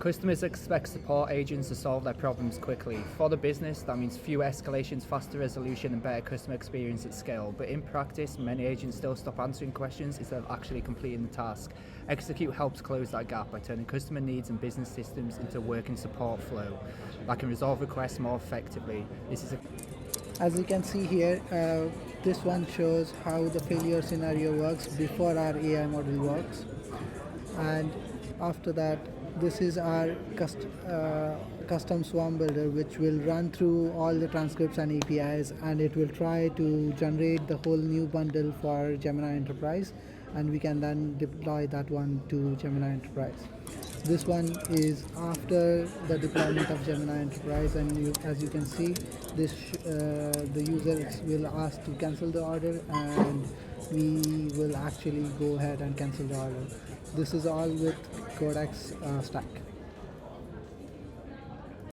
Customers expect support agents to solve their problems quickly. For the business, that means fewer escalations, faster resolution, and better customer experience at scale. But in practice, many agents still stop answering questions instead of actually completing the task. CXecute helps close that gap by turning customer needs and business systems into a working support flow that can resolve requests more effectively. As you can see here, this one shows how the failure scenario works before our AI model works, and after that this is our custom swarm builder, which will run through all the transcripts and APIs, and it will try to generate the whole new bundle for Gemini Enterprise, and we can then deploy that one to Gemini Enterprise. This one is after the deployment of Gemini Enterprise, and as you can see, this the user will ask to cancel the order, and we will actually go ahead and cancel the order. This is all with Codex stack.